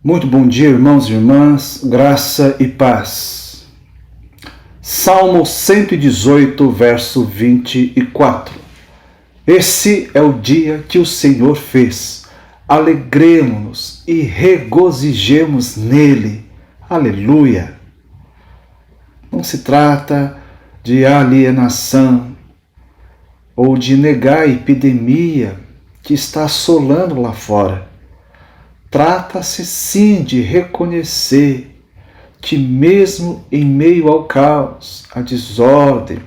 Muito bom dia, irmãos e irmãs, graça e paz. Salmo 118, verso 24. Esse é o dia que o Senhor fez. Alegremo-nos e regozijemos nele. Aleluia! Não se trata de alienação ou de negar a epidemia que está assolando lá fora. Trata-se sim de reconhecer que mesmo em meio ao caos, à desordem,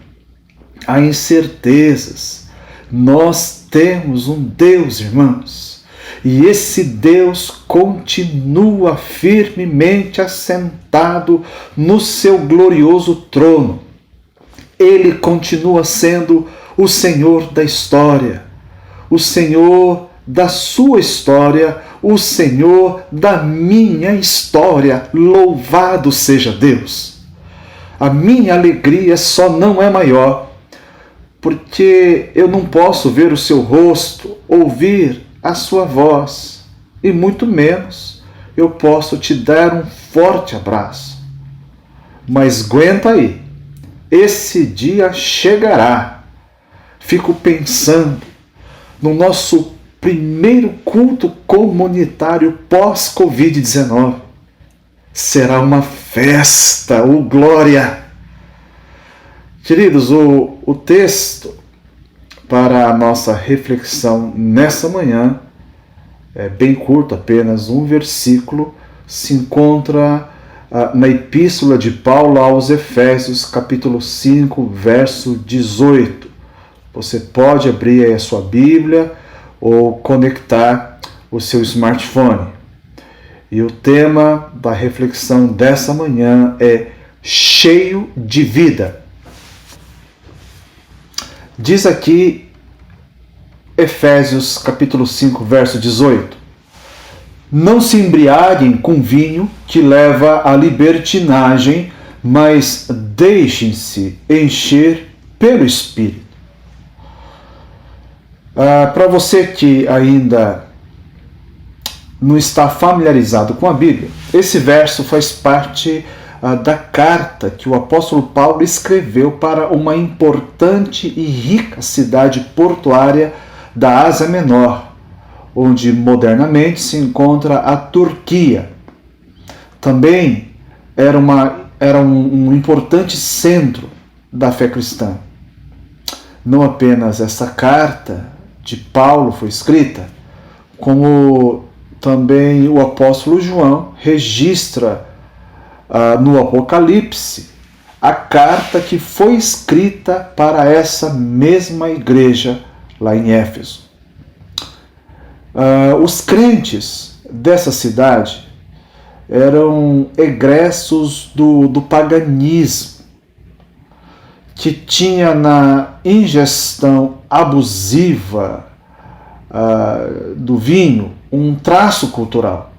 a incertezas, nós temos um Deus, irmãos, e esse Deus continua firmemente assentado no seu glorioso trono. Ele continua sendo o Senhor da história, o Senhor da sua história, o Senhor da minha história. Louvado seja Deus! A minha alegria só não é maior, porque eu não posso ver o seu rosto, ouvir a sua voz, e muito menos eu posso te dar um forte abraço. Mas aguenta aí, esse dia chegará. Fico pensando no nosso primeiro culto comunitário pós-Covid-19. Será uma festa, glória! Queridos, o texto para a nossa reflexão nessa manhã é bem curto, apenas um versículo, se encontra na Epístola de Paulo aos Efésios, capítulo 5, verso 18. Você pode abrir aí a sua Bíblia ou conectar o seu smartphone. E o tema da reflexão dessa manhã é cheio de vida. Diz aqui Efésios capítulo 5, verso 18. Não se embriaguem com vinho que leva à libertinagem, mas deixem-se encher pelo Espírito. Para você que ainda não está familiarizado com a Bíblia, esse verso faz parte da carta que o apóstolo Paulo escreveu para uma importante e rica cidade portuária da Ásia Menor, onde modernamente se encontra a Turquia. Também era um importante centro da fé cristã. Não apenas essa carta de Paulo foi escrita, como também o apóstolo João registra no Apocalipse a carta que foi escrita para essa mesma igreja lá em Éfeso. Os crentes dessa cidade eram egressos do paganismo, que tinha na ingestão abusiva do vinho um traço cultural.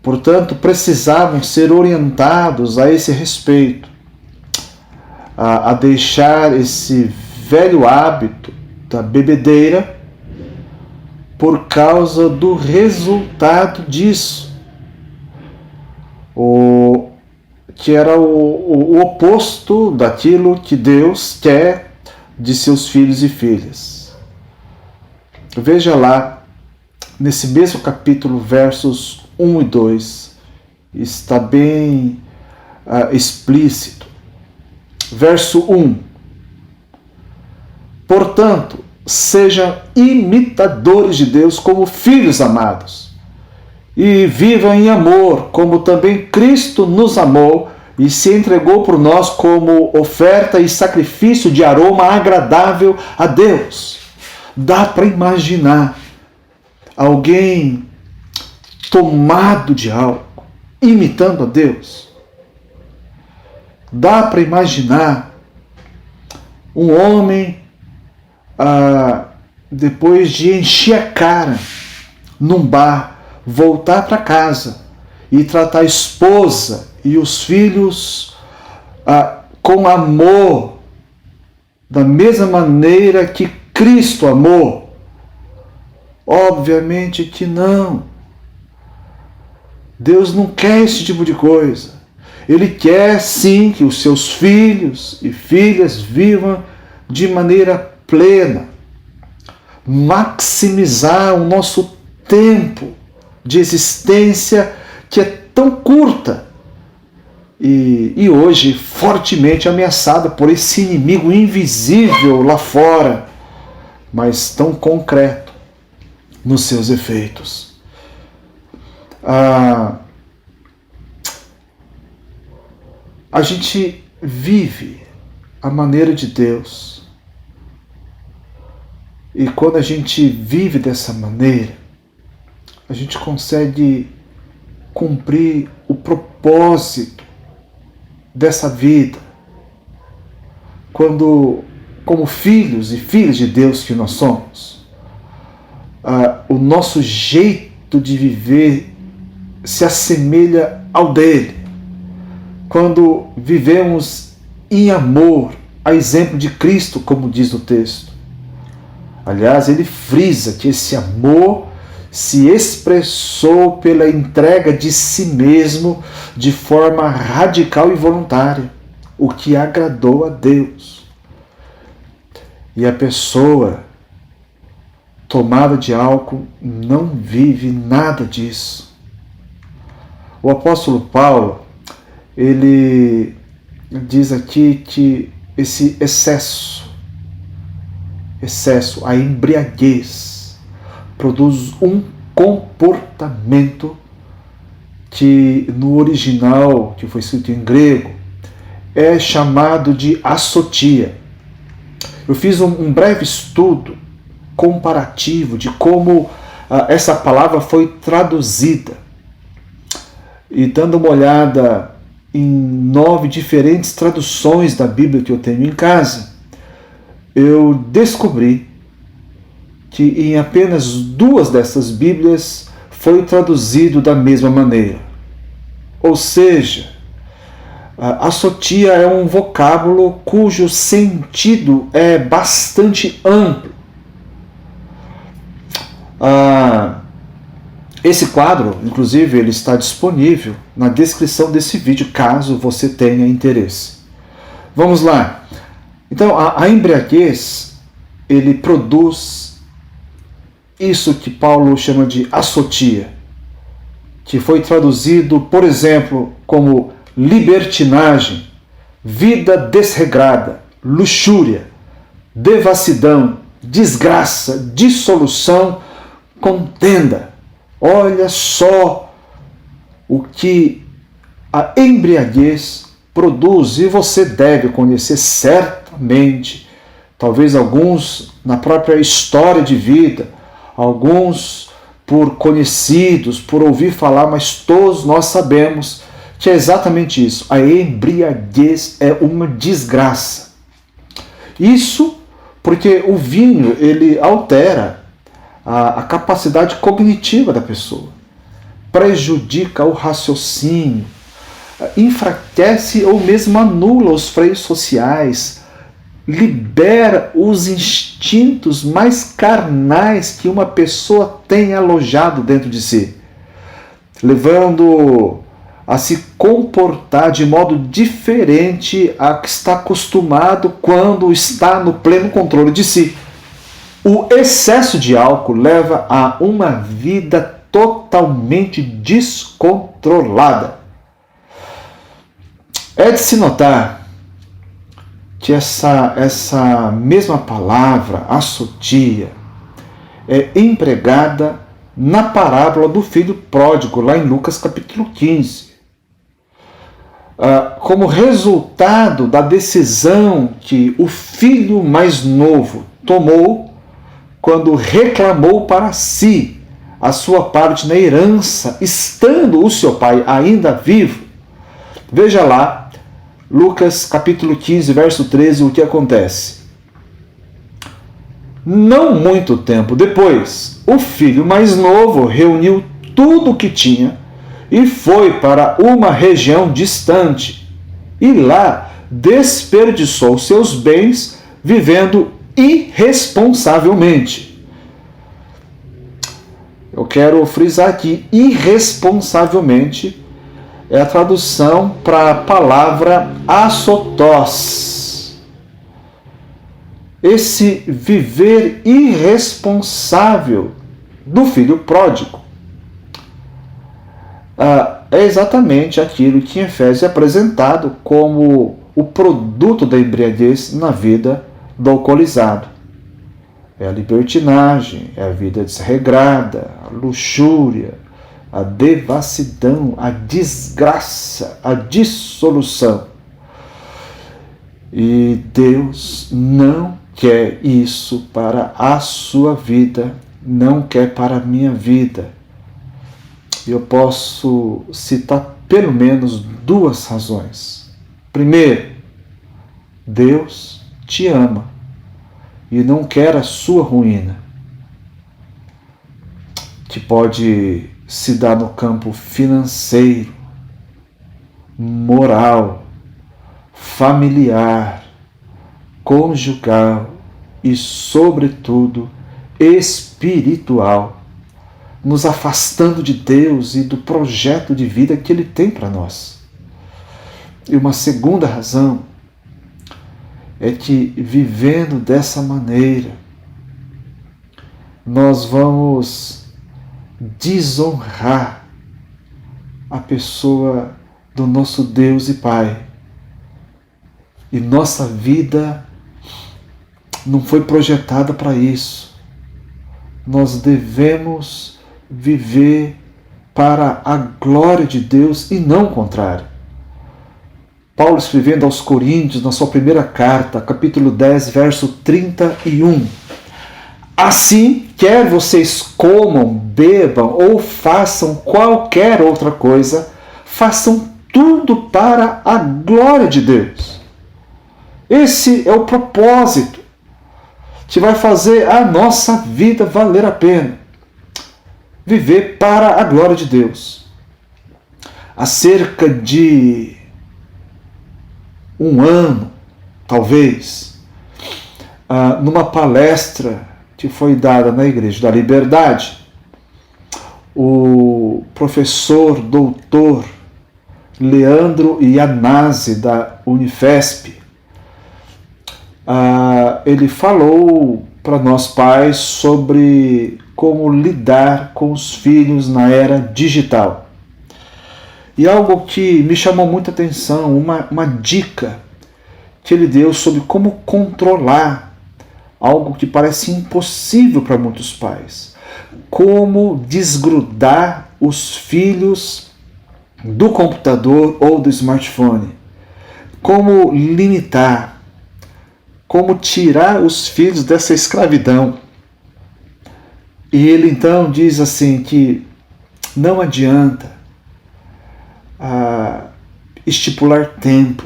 Portanto, precisavam ser orientados a esse respeito, a deixar esse velho hábito da bebedeira por causa do resultado disso, que era o oposto daquilo que Deus quer de seus filhos e filhas. Veja lá, nesse mesmo capítulo, versos 1 e 2, está bem explícito. Verso 1. Portanto, sejam imitadores de Deus como filhos amados, e vivam em amor, como também Cristo nos amou e se entregou por nós como oferta e sacrifício de aroma agradável a Deus. Dá para imaginar alguém tomado de álcool, imitando a Deus? Dá para imaginar um homem, depois de encher a cara num bar, voltar para casa e tratar a esposa e os filhos com amor, da mesma maneira que Cristo amou? Obviamente que não. Deus não quer esse tipo de coisa. Ele quer sim que os seus filhos e filhas vivam de maneira plena, maximizar o nosso tempo de existência que é tão curta e hoje fortemente ameaçada por esse inimigo invisível lá fora, mas tão concreto nos seus efeitos. A gente vive a maneira de Deus. E quando a gente vive dessa maneira, a gente consegue cumprir o propósito dessa vida. Quando, como filhos e filhas de Deus que nós somos, o nosso jeito de viver se assemelha ao dele. Quando vivemos em amor, a exemplo de Cristo, como diz o texto. Aliás, ele frisa que esse amor se expressou pela entrega de si mesmo de forma radical e voluntária, o que agradou a Deus. E a pessoa tomada de álcool não vive nada disso. O apóstolo Paulo, ele diz aqui que esse excesso, a embriaguez, produz um comportamento que no original, que foi escrito em grego, é chamado de assotia. Eu fiz um breve estudo comparativo de como essa palavra foi traduzida. E dando uma olhada em 9 diferentes traduções da Bíblia que eu tenho em casa, eu descobri que em apenas 2 dessas Bíblias foi traduzido da mesma maneira. Ou seja, assotia é um vocábulo cujo sentido é bastante amplo. Esse quadro, inclusive, ele está disponível na descrição desse vídeo, caso você tenha interesse. Vamos lá. Então, a embriaguez, ele produz isso que Paulo chama de assotia, que foi traduzido, por exemplo, como libertinagem, vida desregrada, luxúria, devassidão, desgraça, dissolução, contenda. Olha só o que a embriaguez produz, e você deve conhecer certamente, talvez alguns na própria história de vida, alguns por conhecidos, por ouvir falar, mas todos nós sabemos que é exatamente isso. A embriaguez é uma desgraça. Isso porque o vinho, ele altera a capacidade cognitiva da pessoa, prejudica o raciocínio, enfraquece ou mesmo anula os freios sociais, libera os instintos mais carnais que uma pessoa tem alojado dentro de si, levando a se comportar de modo diferente a que está acostumado quando está no pleno controle de si. O excesso de álcool leva a uma vida totalmente descontrolada. É de se notar que essa mesma palavra, assotia, é empregada na parábola do filho pródigo, lá em Lucas capítulo 15. Como resultado da decisão que o filho mais novo tomou quando reclamou para si a sua parte na herança, estando o seu pai ainda vivo. Veja lá, Lucas capítulo 15, verso 13, o que acontece. Não muito tempo depois, o filho mais novo reuniu tudo o que tinha e foi para uma região distante, e lá desperdiçou seus bens vivendo irresponsavelmente. Eu quero frisar aqui, irresponsavelmente é a tradução para a palavra asotós. Esse viver irresponsável do filho pródigo é exatamente aquilo que em Efésios é apresentado como o produto da embriaguez na vida do alcoolizado. É a libertinagem, é a vida desregrada, a luxúria, a devassidão, a desgraça, a dissolução. E Deus não quer isso para a sua vida, não quer para a minha vida. Eu posso citar pelo menos 2 razões. Primeiro, Deus te ama e não quer a sua ruína, que pode se dar no campo financeiro, moral, familiar, conjugal e, sobretudo, espiritual, nos afastando de Deus e do projeto de vida que Ele tem para nós. E uma segunda razão é que, vivendo dessa maneira, nós vamos desonrar a pessoa do nosso Deus e Pai. E nossa vida não foi projetada para isso. Nós devemos viver para a glória de Deus e não o contrário. Paulo, escrevendo aos Coríntios, na sua primeira carta, capítulo 10, verso 31. Assim, quer vocês comam, bebam ou façam qualquer outra coisa, façam tudo para a glória de Deus. Esse é o propósito que vai fazer a nossa vida valer a pena. Viver para a glória de Deus. Há cerca de 1 ano, talvez, numa palestra que foi dada na Igreja da Liberdade, o professor doutor Leandro Iannazzi, da Unifesp, ele falou para nós pais sobre como lidar com os filhos na era digital. E algo que me chamou muita atenção, uma dica que ele deu sobre como controlar algo que parece impossível para muitos pais. Como desgrudar os filhos do computador ou do smartphone. Como limitar, como tirar os filhos dessa escravidão. E ele então diz assim que não adianta estipular tempo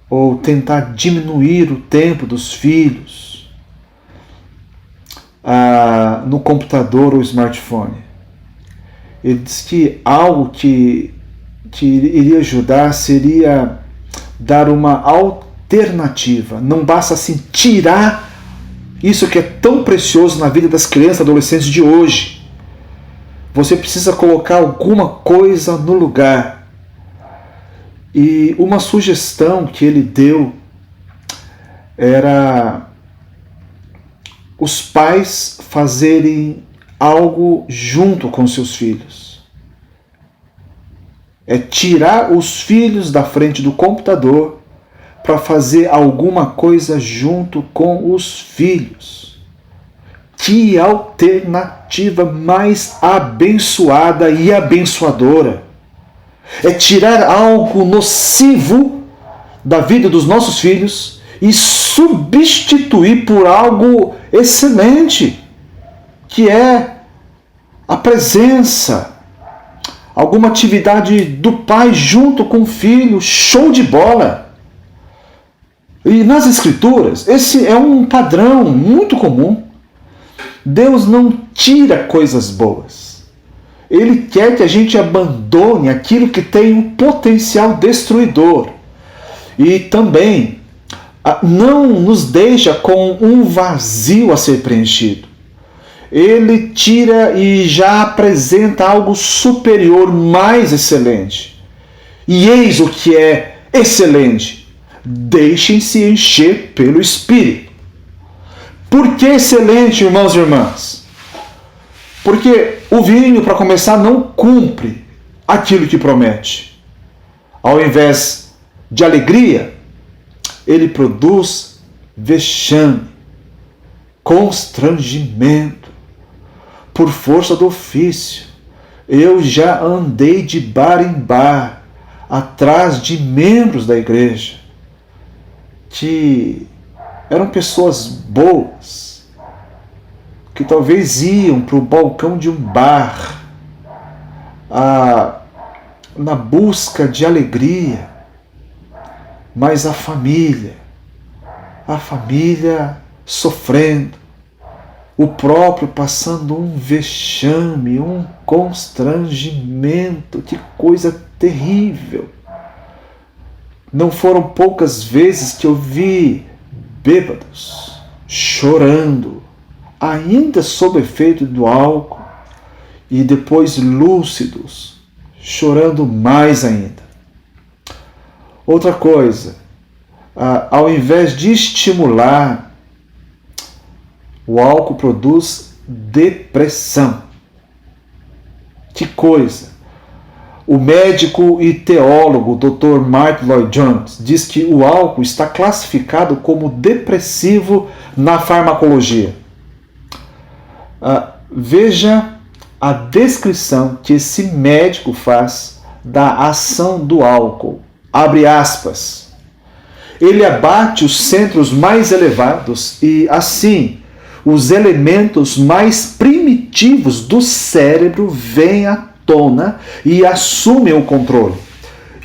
ou tentar diminuir o tempo dos filhos no computador ou smartphone. Ele diz que algo que iria ajudar seria dar uma alternativa. Não basta assim tirar isso que é tão precioso na vida das crianças e adolescentes de hoje. Você precisa colocar alguma coisa no lugar. E uma sugestão que ele deu era os pais fazerem algo junto com seus filhos. É tirar os filhos da frente do computador para fazer alguma coisa junto com os filhos. Que alternativa mais abençoada e abençoadora! É tirar algo nocivo da vida dos nossos filhos e substituir por algo excelente, que é a presença, alguma atividade do pai junto com o filho, show de bola. E nas Escrituras, esse é um padrão muito comum. Deus não tira coisas boas. Ele quer que a gente abandone aquilo que tem um potencial destruidor. E também não nos deixa com um vazio a ser preenchido. ele tira e já apresenta algo superior, mais excelente. E eis o que é excelente: deixem-se encher pelo Espírito. Por que excelente, irmãos e irmãs? Porque o vinho, para começar, não cumpre aquilo que promete. Ao invés de alegria, ele produz vexame, constrangimento. Por força do ofício, eu já andei de bar em bar, atrás de membros da igreja, que eram pessoas boas, que talvez iam para o balcão de um bar na busca de alegria, mas a família sofrendo, o próprio passando um vexame, um constrangimento, que coisa terrível. Não foram poucas vezes que eu vi bêbados chorando, ainda sob efeito do álcool, e depois lúcidos, chorando mais ainda. Outra coisa, ao invés de estimular, o álcool produz depressão. Que coisa! O médico e teólogo Dr. Martyn Lloyd-Jones diz que o álcool está classificado como depressivo na farmacologia. Veja a descrição que esse médico faz da ação do álcool. Abre aspas. Ele abate os centros mais elevados e, assim, os elementos mais primitivos do cérebro vêm à tona e assumem o controle.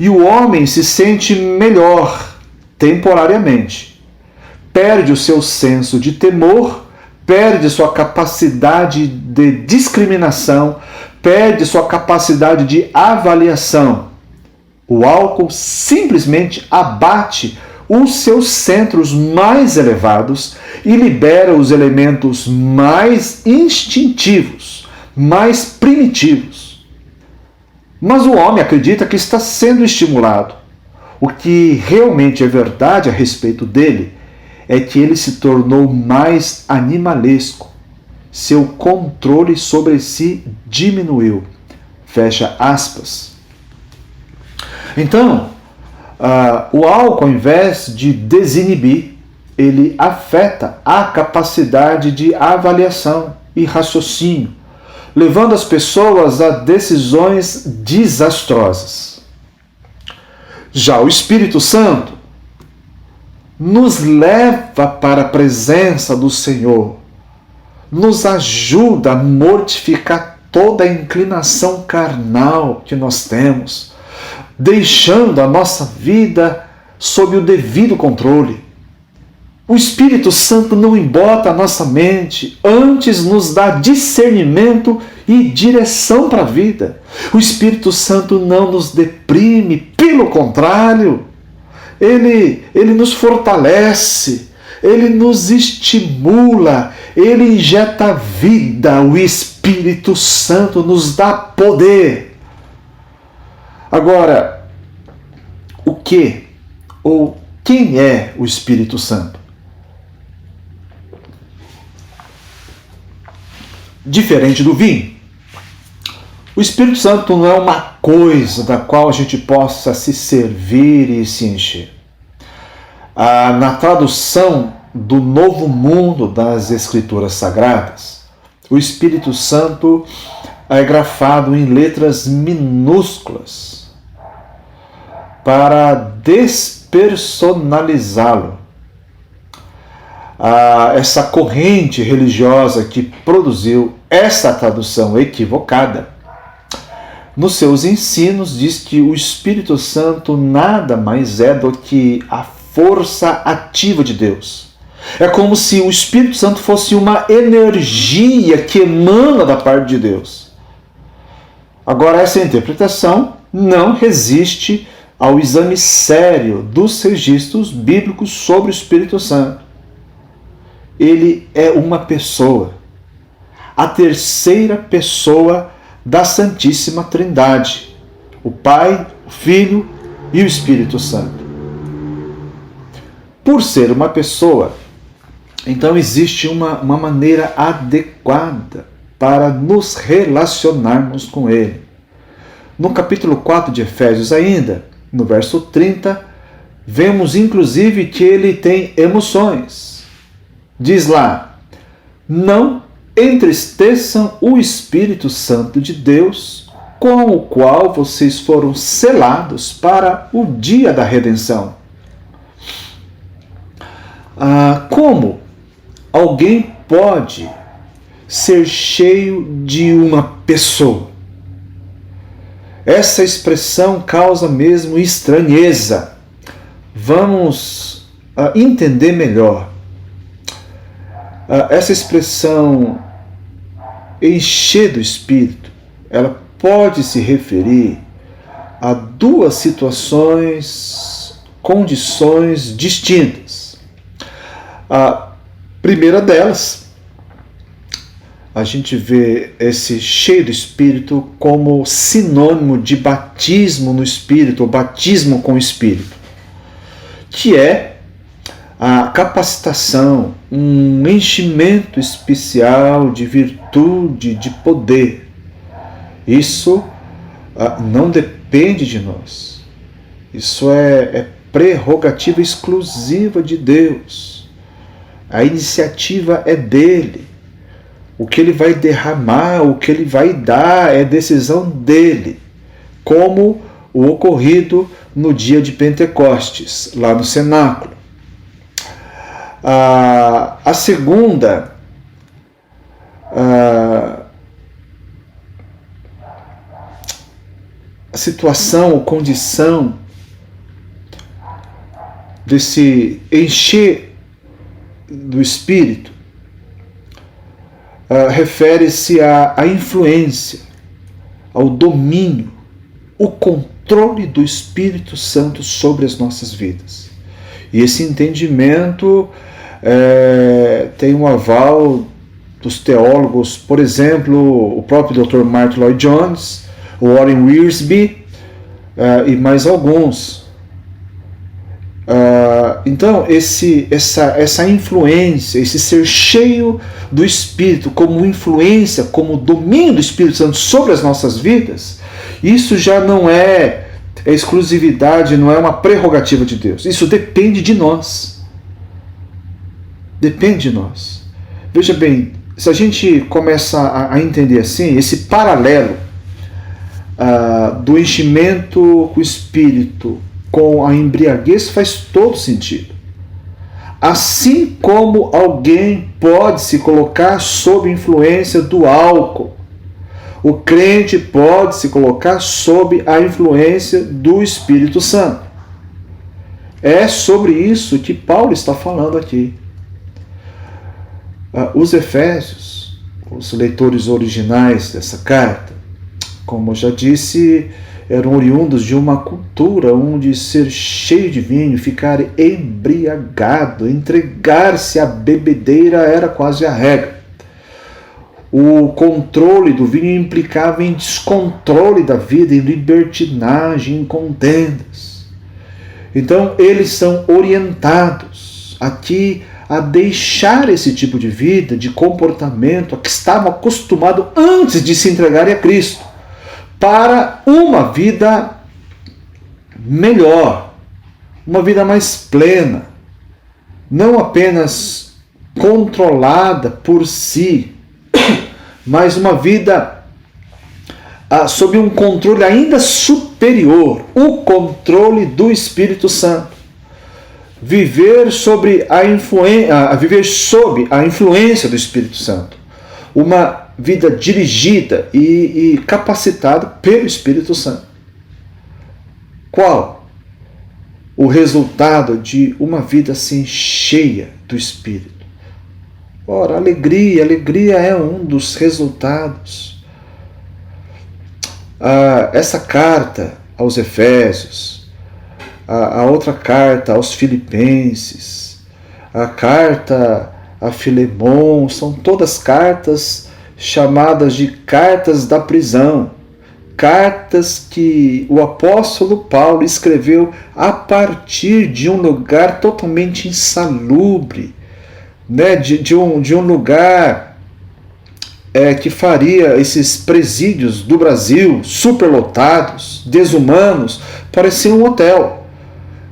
E o homem se sente melhor temporariamente. Perde o seu senso de temor, perde sua capacidade de discriminação, perde sua capacidade de avaliação. O álcool simplesmente abate os seus centros mais elevados e libera os elementos mais instintivos, mais primitivos. Mas o homem acredita que está sendo estimulado. O que realmente é verdade a respeito dele é que ele se tornou mais animalesco. Seu controle sobre si diminuiu. Fecha aspas. Então, o álcool, ao invés de desinibir, ele afeta a capacidade de avaliação e raciocínio, levando as pessoas a decisões desastrosas. Já o Espírito Santo nos leva para a presença do Senhor, nos ajuda a mortificar toda a inclinação carnal que nós temos, deixando a nossa vida sob o devido controle. O Espírito Santo não embota a nossa mente, antes nos dá discernimento e direção para a vida. O Espírito Santo não nos deprime, pelo contrário, ele nos fortalece, ele nos estimula, ele injeta vida. O Espírito Santo nos dá poder. Agora, o que ou quem é o Espírito Santo? Diferente do vinho, o Espírito Santo não é uma coisa da qual a gente possa se servir e se encher. Na tradução do Novo Mundo das Escrituras Sagradas, o Espírito Santo é grafado em letras minúsculas para despersonalizá-lo. Essa corrente religiosa que produziu essa tradução equivocada, nos seus ensinos diz que o Espírito Santo nada mais é do que a força ativa de Deus. É como se o Espírito Santo fosse uma energia que emana da parte de Deus. Agora, essa interpretação não resiste ao exame sério dos registros bíblicos sobre o Espírito Santo. Ele é uma pessoa. a terceira pessoa da Santíssima Trindade, o Pai, o Filho e o Espírito Santo. Por ser uma pessoa, então existe uma maneira adequada para nos relacionarmos com Ele. No capítulo 4 de Efésios ainda, no verso 30, vemos inclusive que ele tem emoções. Diz lá: não entristeçam o Espírito Santo de Deus, com o qual vocês foram selados para o dia da redenção. Como alguém pode ser cheio de uma pessoa? Essa expressão causa mesmo estranheza. Vamos entender melhor. Essa expressão encher do Espírito, ela pode se referir a duas situações, condições distintas. A primeira delas, a gente vê esse cheio do Espírito como sinônimo de batismo no Espírito, ou batismo com o Espírito, que é a capacitação, um enchimento especial de virtude, de poder. Isso não depende de nós. Isso é prerrogativa exclusiva de Deus. A iniciativa é dele. O que ele vai derramar, o que ele vai dar é decisão dele, como o ocorrido no dia de Pentecostes, lá no cenáculo. A segunda situação ou condição desse encher do Espírito refere-se à influência, ao domínio, o controle do Espírito Santo sobre as nossas vidas. E esse entendimento tem um aval dos teólogos, por exemplo, o próprio Dr. Martyn Lloyd-Jones, o Warren Wiersbe e mais alguns. Então, essa influência, esse ser cheio do Espírito, como influência, como domínio do Espírito Santo sobre as nossas vidas, isso já não é exclusividade, não é uma prerrogativa de Deus. Isso depende de nós. Depende de nós. Veja bem, se a gente começa a entender assim, esse paralelo do enchimento com o Espírito com a embriaguez faz todo sentido. Assim como alguém pode se colocar sob influência do álcool, o crente pode se colocar sob a influência do Espírito Santo. É sobre isso que Paulo está falando aqui. Os Efésios, os leitores originais dessa carta, como eu já disse, eram oriundos de uma cultura onde ser cheio de vinho, ficar embriagado, entregar-se à bebedeira era quase a regra. O controle do vinho implicava em descontrole da vida, em libertinagem, em contendas. Então eles são orientados aqui a deixar esse tipo de vida, de comportamento a que estavam acostumados antes de se entregarem a Cristo, para uma vida melhor, uma vida mais plena, não apenas controlada por si, mas uma vida sob um controle ainda superior, o controle do Espírito Santo. Viver sob a influência do Espírito Santo. Uma vida dirigida e capacitada pelo Espírito Santo. Qual o resultado de uma vida assim cheia do Espírito? Ora, alegria é um dos resultados. Essa carta aos Efésios, a outra carta aos Filipenses, a carta a Filemon, são todas cartas chamadas de cartas da prisão, cartas que o apóstolo Paulo escreveu a partir de um lugar totalmente insalubre, né? de um lugar que faria esses presídios do Brasil, superlotados, desumanos, parecer um hotel.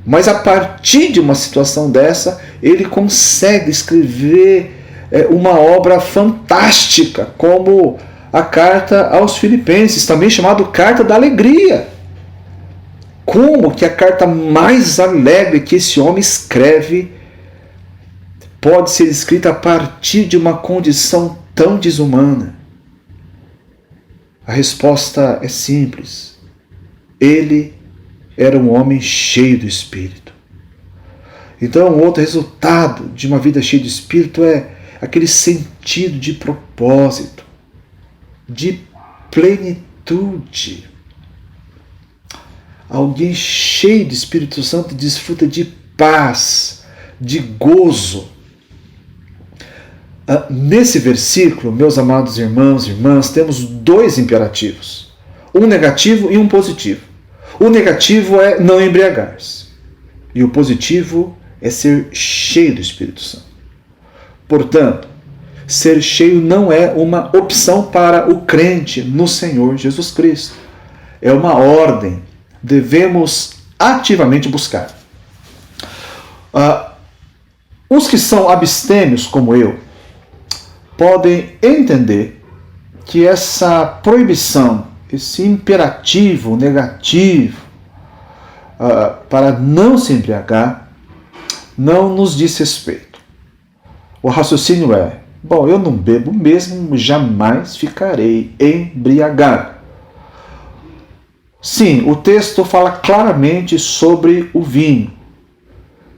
Mas a partir de uma situação dessa, ele consegue escrever uma obra fantástica, como a carta aos Filipenses, também chamada Carta da Alegria. Como que a carta mais alegre que esse homem escreve pode ser escrita a partir de uma condição tão desumana? A resposta é simples. Ele era um homem cheio do Espírito. Então, outro resultado de uma vida cheia de Espírito é aquele sentido de propósito, de plenitude. Alguém cheio do Espírito Santo desfruta de paz, de gozo. Nesse versículo, meus amados irmãos e irmãs, temos dois imperativos, um negativo e um positivo. O negativo é não embriagar-se, e o positivo é ser cheio do Espírito Santo. Portanto, ser cheio não é uma opção para o crente no Senhor Jesus Cristo. É uma ordem. Devemos ativamente buscar. Os que são abstêmios, como eu, podem entender que essa proibição, esse imperativo negativo para não se embriagar, não nos diz respeito. O raciocínio é: bom, eu não bebo mesmo, jamais ficarei embriagado. Sim, o texto fala claramente sobre o vinho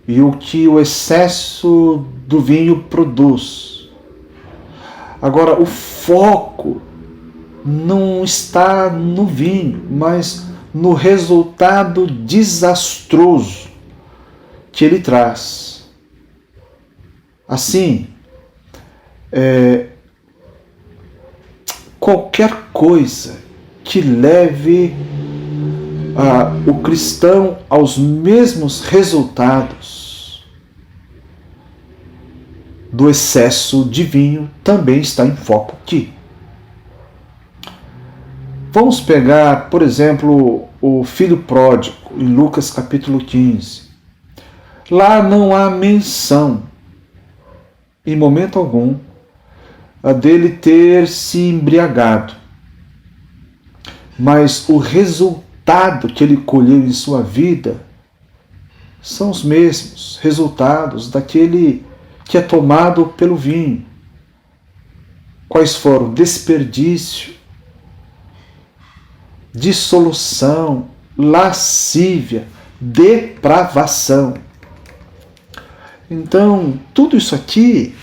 e o que o excesso do vinho produz. Agora, o foco não está no vinho, mas no resultado desastroso que ele traz. Assim, qualquer coisa que leve o cristão aos mesmos resultados do excesso de vinho também está em foco aqui. Vamos pegar, por exemplo, o filho pródigo, em Lucas capítulo 15. Lá não há menção, em momento algum, dele ter se embriagado. Mas o resultado que ele colheu em sua vida são os mesmos resultados daquele que é tomado pelo vinho. Quais foram? Desperdício, dissolução, lascívia, depravação. Então, tudo isso aqui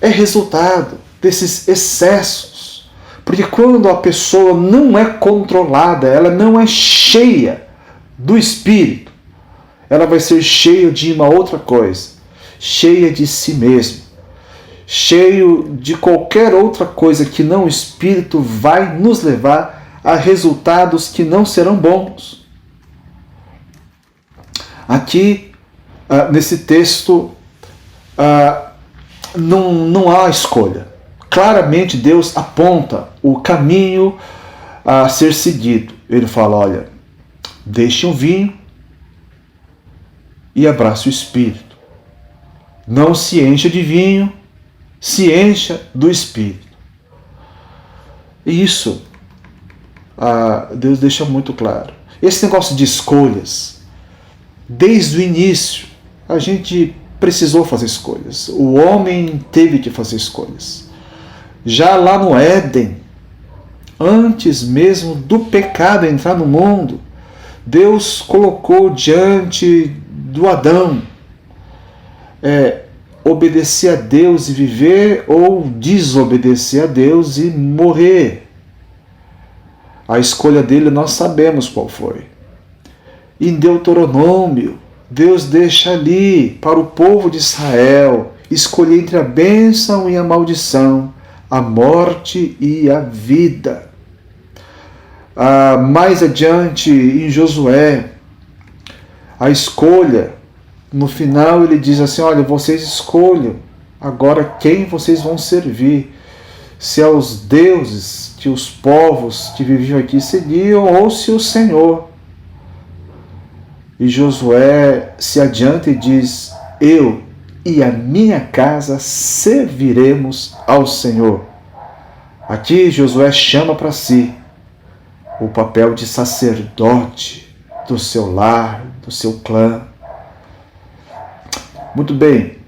é resultado desses excessos. Porque quando a pessoa não é controlada, ela não é cheia do Espírito, ela vai ser cheia de uma outra coisa, cheia de si mesmo, cheio de qualquer outra coisa que não o Espírito, vai nos levar a resultados que não serão bons. Aqui, nesse texto, não há escolha. Claramente Deus aponta o caminho a ser seguido. Ele fala: olha, deixe o vinho e abrace o Espírito. Não se encha de vinho, se encha do Espírito. E isso Deus deixa muito claro. Esse negócio de escolhas, desde o início, a gente precisou fazer escolhas. O homem teve que fazer escolhas. Já lá no Éden, antes mesmo do pecado entrar no mundo, Deus colocou diante do Adão obedecer a Deus e viver, ou desobedecer a Deus e morrer. A escolha dele nós sabemos qual foi. Em Deuteronômio, Deus deixa ali para o povo de Israel escolher entre a bênção e a maldição, a morte e a vida. Mais adiante, em Josué, a escolha, no final ele diz assim, olha, vocês escolham agora quem vocês vão servir, se aos deuses que os povos que viviam aqui seguiam ou se o Senhor. E Josué se adianta e diz, eu e a minha casa serviremos ao Senhor. Aqui Josué chama para si o papel de sacerdote do seu lar, do seu clã. Muito bem,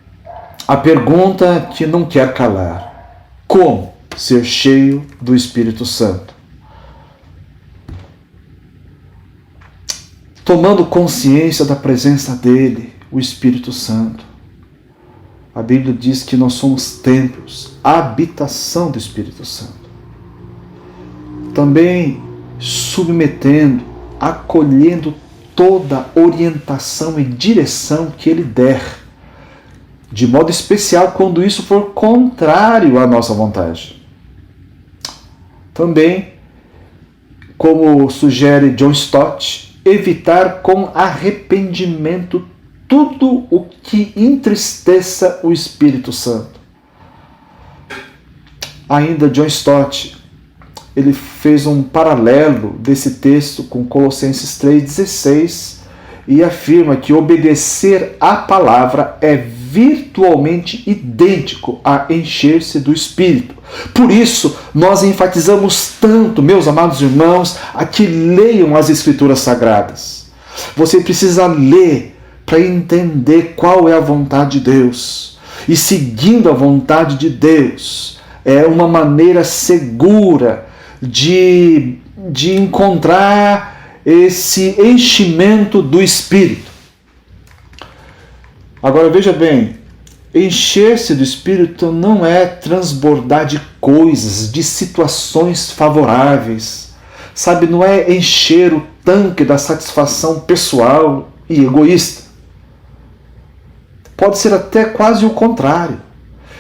a pergunta que não quer calar: como ser cheio do Espírito Santo? Tomando consciência da presença dele, o Espírito Santo. A Bíblia diz que nós somos templos, a habitação do Espírito Santo. Também submetendo, acolhendo toda orientação e direção que ele der, de modo especial quando isso for contrário à nossa vontade. Também, como sugere John Stott, evitar com arrependimento tudo o que entristeça o Espírito Santo. Ainda John Stott, ele fez um paralelo desse texto com Colossenses 3,16 e afirma que obedecer à palavra é virtualmente idêntico a encher-se do Espírito. Por isso, nós enfatizamos tanto, meus amados irmãos, a que leiam as Escrituras Sagradas. Você precisa ler para entender qual é a vontade de Deus. E seguindo a vontade de Deus é uma maneira segura de encontrar esse enchimento do Espírito. Agora veja bem, encher-se do Espírito não é transbordar de coisas, de situações favoráveis. Sabe, não é encher o tanque da satisfação pessoal e egoísta. Pode ser até quase o contrário.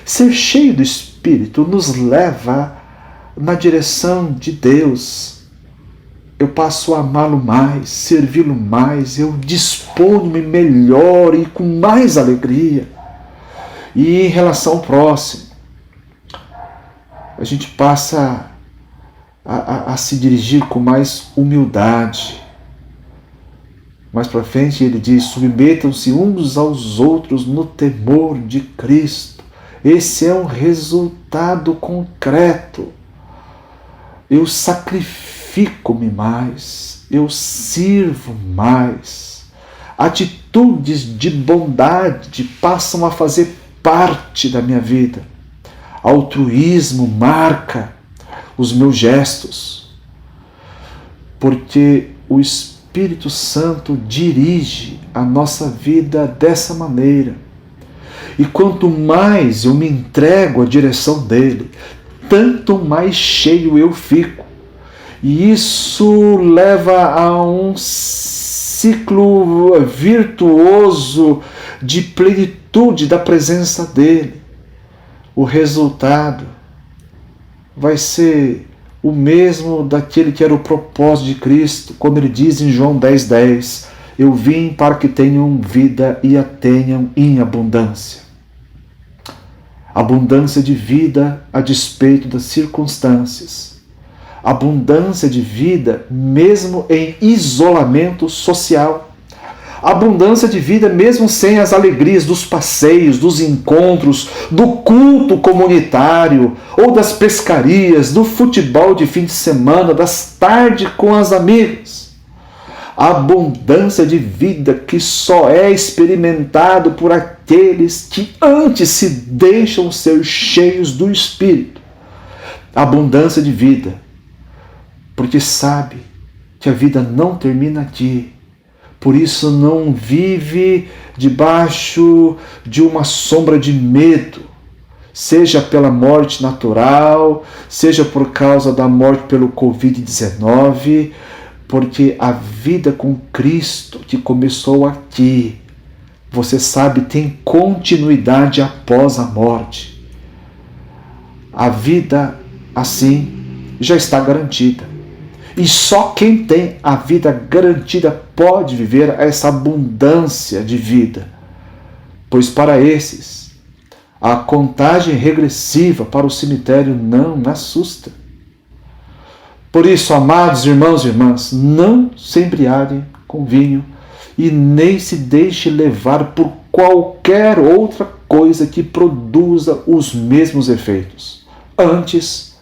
Ser cheio do Espírito nos leva na direção de Deus. Eu passo a amá-lo mais, servi-lo mais, eu disponho-me melhor e com mais alegria. E em relação ao próximo, a gente passa a se dirigir com mais humildade. Mais para frente ele diz, submetam-se uns aos outros no temor de Cristo. Esse é um resultado concreto. Eu sacrifico-me mais, eu sirvo mais. Atitudes de bondade passam a fazer parte da minha vida. Altruísmo marca os meus gestos, porque o Espírito Santo dirige a nossa vida dessa maneira. E quanto mais eu me entrego à direção dele, tanto mais cheio eu fico. E isso leva a um ciclo virtuoso de plenitude da presença dele. O resultado vai ser o mesmo daquele que era o propósito de Cristo, quando ele diz em João 10,10, eu vim para que tenham vida e a tenham em abundância. Abundância de vida a despeito das circunstâncias. Abundância de vida mesmo em isolamento social. Abundância de vida mesmo sem as alegrias dos passeios, dos encontros, do culto comunitário, ou das pescarias, do futebol de fim de semana, das tardes com as amigas. Abundância de vida que só é experimentado por aqueles que antes se deixam ser cheios do Espírito. Abundância de vida, porque sabe que a vida não termina aqui. Por isso não vive debaixo de uma sombra de medo, seja pela morte natural, seja por causa da morte pelo Covid-19, porque a vida com Cristo que começou aqui, você sabe, tem continuidade após a morte. a vida assim já está garantida. E só quem tem a vida garantida pode viver essa abundância de vida, pois para esses, a contagem regressiva para o cemitério não assusta. Por isso, amados irmãos e irmãs, não se embriaguem com vinho e nem se deixe levar por qualquer outra coisa que produza os mesmos efeitos. Antes,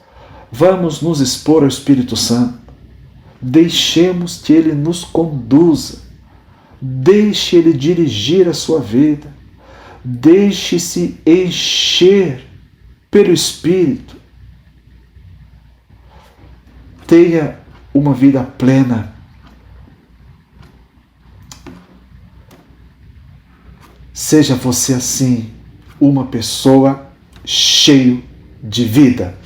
vamos nos expor ao Espírito Santo. Deixemos que Ele nos conduza. Deixe Ele dirigir a sua vida. Deixe-se encher pelo Espírito. Tenha uma vida plena. Seja você assim, uma pessoa cheia de vida.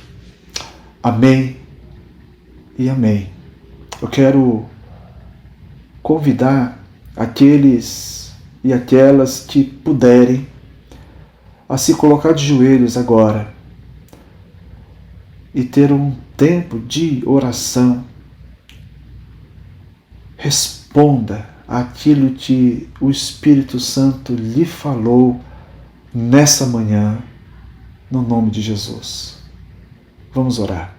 Amém e amém. Eu quero convidar aqueles e aquelas que puderem a se colocar de joelhos agora e ter um tempo de oração. Responda aquilo que o Espírito Santo lhe falou nessa manhã, no nome de Jesus. Vamos orar.